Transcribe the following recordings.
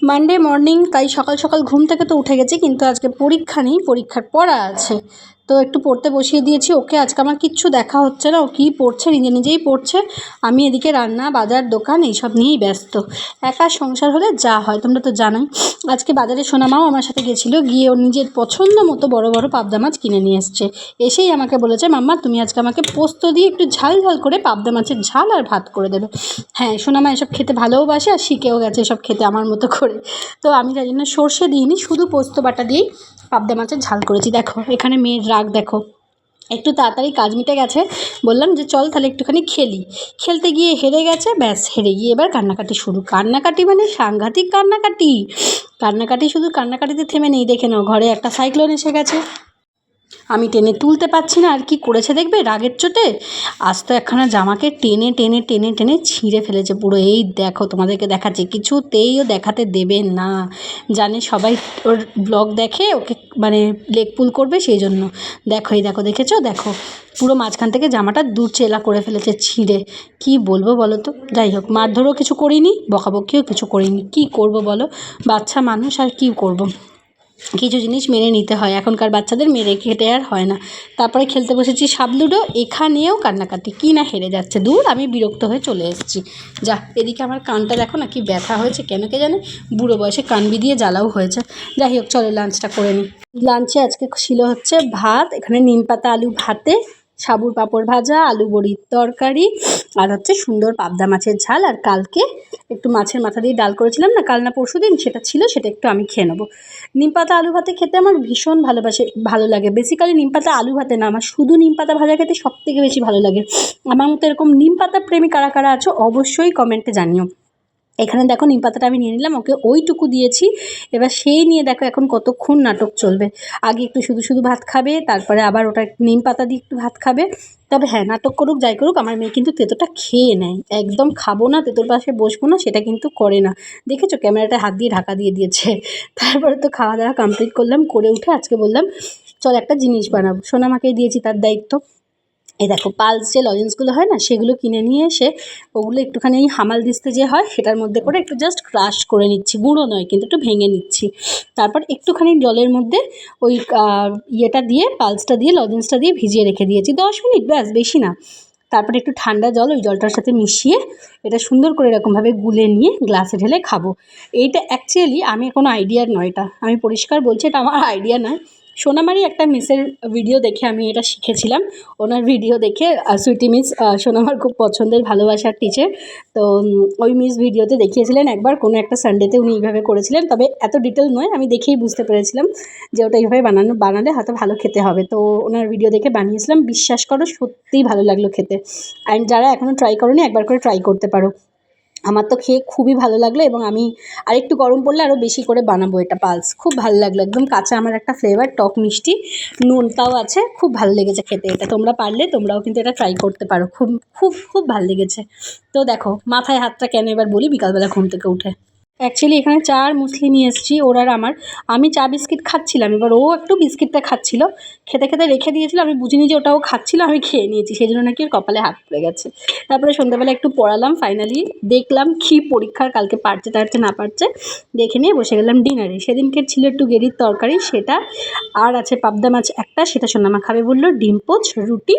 Monday morning, তাই সকাল সকাল ঘুম থেকে তো উঠে গেছি, কিন্তু আজকে পরীক্ষা নেই, পরীক্ষার পড়া আছে। তো একটু পড়তে বসিয়ে দিয়েছি ওকে। আজকে আমার কিচ্ছু দেখা হচ্ছে না, ও কী পড়ছে নিজে নিজেই পড়ছে। আমি এদিকে রান্না বাজার দোকান এইসব নিয়েই ব্যস্ত। একা সংসার হলে যা হয় তোমরা তো জানোই। আজকে বাজারে সোনামাও আমার সাথে গেছিলো, গিয়ে ওর নিজের পছন্দ মতো বড় বড় পাবদা মাছ কিনে নিয়ে এসছে। এসেই আমাকে বলেছে, মাম্মা তুমি আজকে আমাকে পোস্ত দিয়ে একটু ঝাল ঝাল করে পাবদা মাছের ঝাল আর ভাত করে দেবে। হ্যাঁ, সোনামা এসব খেতে ভালোবাসে আর শিখেও গেছে এসব খেতে আমার মতো করে। তো আমি তাই জন্য সর্ষে দিইনি, শুধু পোস্ত বাটা দিয়েই পাবদা মাছের ঝাল করেছি। দেখো এখানে মেয়ের রাগ দেখো, একটু তাড়াতাড়ি কাজ মিটে গেছে, বললাম যে চল তাহলে একটুখানি খেলি। খেলতে গিয়ে হেরে গেছে, ব্যাস হেরে গিয়ে এবার কান্নাকাটি শুরু। কান্নাকাটি মানে সাংঘাতিক কান্নাকাটি। কান্নাকাটি শুধু কান্নাকাটিতে থেমে নেই, দেখে নাও ঘরে একটা সাইক্লোন এসে গেছে। আমি টেনে তুলতে পারছি না, আর কি করেছে দেখবে রাগের চোটে। আজ তো একখানা জামাকে টেনে টেনে টেনে টেনে ছিঁড়ে ফেলেছে পুরো। এই দেখো তোমাদেরকে দেখাচ্ছে, কিছুতেই ও দেখাতে দেবে না, জানে সবাই ওর ব্লগ দেখে ওকে মানে লেগ পুল করবে, সেই জন্য। দেখো এই দেখো, দেখেছো দেখো, পুরো মাঝখান থেকে জামাটা দু চেলা করে ফেলেছে ছিঁড়ে। কি বলবো বলো তো। যাই হোক, মারধরও কিছু করিনি, বকাবকিও কিছু করিনি, কি করব বলো, বাচ্চা মানুষ আর কি করব। কিছু জিনিস মেনে নিতে হয়, এখনকার বাচ্চাদের মেরে খেতে আর হয় না। তারপরে খেলতে বসেছি সাপ লুডো, এখানেও কান্নাকাটি, কি না হেরে যাচ্ছে। দূর, আমি বিরক্ত হয়ে চলে এসেছি। যা, এদিকে আমার কানটা দেখো না কি ব্যথা হয়েছে, কেন কে জানে, বুড়ো বয়সে কান বিধিয়ে জ্বালাও হয়েছে। যাই হোক, চলো লাঞ্চটা করে নিই। লাঞ্চে আজকে ছিল হচ্ছে ভাত, এখানে নিম পাতা আলু ভাতে, সাবুর পাঁপড় ভাজা, আলু বড়ির তরকারি, আর হচ্ছে সুন্দর পাবদা মাছের ঝাল। আর কালকে একটু মাছের মাথা দিয়ে ডাল করেছিলাম না, কাল না পরশু দিন, সেটা ছিল, সেটা একটু আমি খেয়ে নেবো। নিম পাতা আলু ভাতে খেতে আমার ভীষণ ভালো লাগে। বেসিক্যালি নিম পাতা আলু ভাতে না, আমার শুধু নিম পাতা ভাজা খেতে সবথেকে বেশি ভালো লাগে। আমার মতো এরকম নিম পাতা প্রেমী কারা কারা আছো অবশ্যই কমেন্টে জানিও। এখানে দেখো নিম পাতাটা আমি নিয়ে নিলাম, ওকে ওইটুকু দিয়েছি। এবার সেই নিয়ে দেখো এখন কতক্ষণ নাটক চলবে। আগে একটু শুধু শুধু ভাত খাবে, তারপরে আবার ওটা নিম পাতা দিয়ে একটু ভাত খাবে। তবে হ্যাঁ, নাটক করুক যাই করুক, আমার মেয়ে কিন্তু তেঁতোটা খেয়ে নেয়। একদম খাবো না, তেঁতোর পাশে বসবো না, সেটা কিন্তু করে না। দেখেছো ক্যামেরাটা হাত দিয়ে ঢাকা দিয়ে দিয়েছে। তারপরে তো খাওয়া দাওয়া কমপ্লিট করলাম, করে উঠে আজকে বললাম চল একটা জিনিস বানাবো, সোনামাকেই দিয়েছি তার দায়িত্ব। এই দেখো পালস যে লজেন্সগুলো হয় না, সেগুলো কিনে নিয়ে এসে ওগুলো একটুখানি হামাল দিস্তে যে হয় সেটার মধ্যে করে একটু জাস্ট ক্রাশ করে নিচ্ছি, গুঁড়ো নয় কিন্তু একটু ভেঙে নিচ্ছি। তারপর একটুখানি জলের মধ্যে ওই ইয়েটা দিয়ে, পালসটা দিয়ে, লজেন্সটা দিয়ে ভিজিয়ে রেখে দিয়েছি 10 মিনিট, ব্যাস, বেশি না। তারপরে একটু ঠান্ডা জল ওই জলটার সাথে মিশিয়ে এটা সুন্দর করে এরকমভাবে গুলে নিয়ে গ্লাসে ঢেলে খাবো। এইটা অ্যাকচুয়ালি আমি কোনো আইডিয়ার নয়, এটা আমি পরিষ্কার বলছি, এটা আমার আইডিয়া নয়। সোনামারই একটা মিসের ভিডিও দেখে আমি এটা শিখেছিলাম। ওনার ভিডিও দেখে, সুইটি মিস সোনামার খুব পছন্দের ভালোবাসার টিচার। তো ওই মিস ভিডিওতে দেখিয়েছিলেন একবার কোনো একটা সানডেতে উনি এইভাবে করেছিলেন, তবে এত ডিটেল নয়, আমি দেখেই বুঝতে পেরেছিলাম যে ওটা এইভাবে বানালে হয়তো ভালো খেতে হবে। তো ওনার ভিডিও দেখে বানিয়েছিলাম, বিশ্বাস করো সত্যিই ভালো লাগলো খেতে। অ্যান্ড যারা এখনও ট্রাই করোনি, একবার করে ট্রাই করতে পারো। আমার তো খেয়ে খুবই ভালো লাগলো, এবং আমি আরেকটু গরম পড়লে আরও বেশি করে বানাবো এটা পালস। খুব ভালো লাগলো, একদম কাঁচা আমার একটা ফ্লেভার, টক মিষ্টি, নুনটাও আছে, খুব ভালো লেগেছে খেতে। এটা তোমরা পারলে তোমরাও কিন্তু এটা ট্রাই করতে পারো, খুব খুব খুব ভালো লেগেছে। তো দেখো মাথায় হাতটা কেন এবার বলি, বিকালবেলা ঘুম থেকে উঠে অ্যাকচুয়ালি এখানে চা আর মুসলি নিয়ে এসেছি ওর আর আমার। আমি চা বিস্কিট খাচ্ছিলাম, এবার ও একটু বিস্কিটটা খাচ্ছিল, খেতে খেতে রেখে দিয়েছিল, আমি বুঝিনি যে ওটাও খাচ্ছিল, আমি খেয়ে নিয়েছি, সেই জন্য নাকি ওর কপালে হাত পড়ে গেছে। তারপরে সন্ধ্যাবেলা একটু পড়ালাম, ফাইনালি দেখলাম কী পরীক্ষার, কালকে পারছে টারছে না পারছে, দেখে নিয়ে বসে গেলাম ডিনারে। সেদিনকে ছিল একটু গেরির তরকারি, সেটা আর আছে পাবদা মাছ একটা, সেটা সোনামা খাবে বললো, ডিম পোচ, রুটি,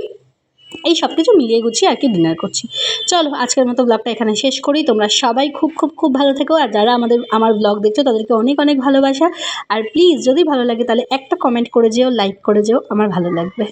এই সব কিছু মিলিয়ে গুছিয়ে আর কি ডিনার করছি। চলো আজকের মতো ব্লগটা এখানে শেষ করি। তোমরা সবাই খুব খুব খুব ভালো থেকো, আর যারা আমার ব্লগ দেখছো তাদেরকে অনেক অনেক ভালোবাসা। আর প্লিজ যদি ভালো লাগে তাহলে একটা কমেন্ট করে যেও, লাইক করে যেও, আমার ভালো লাগবে।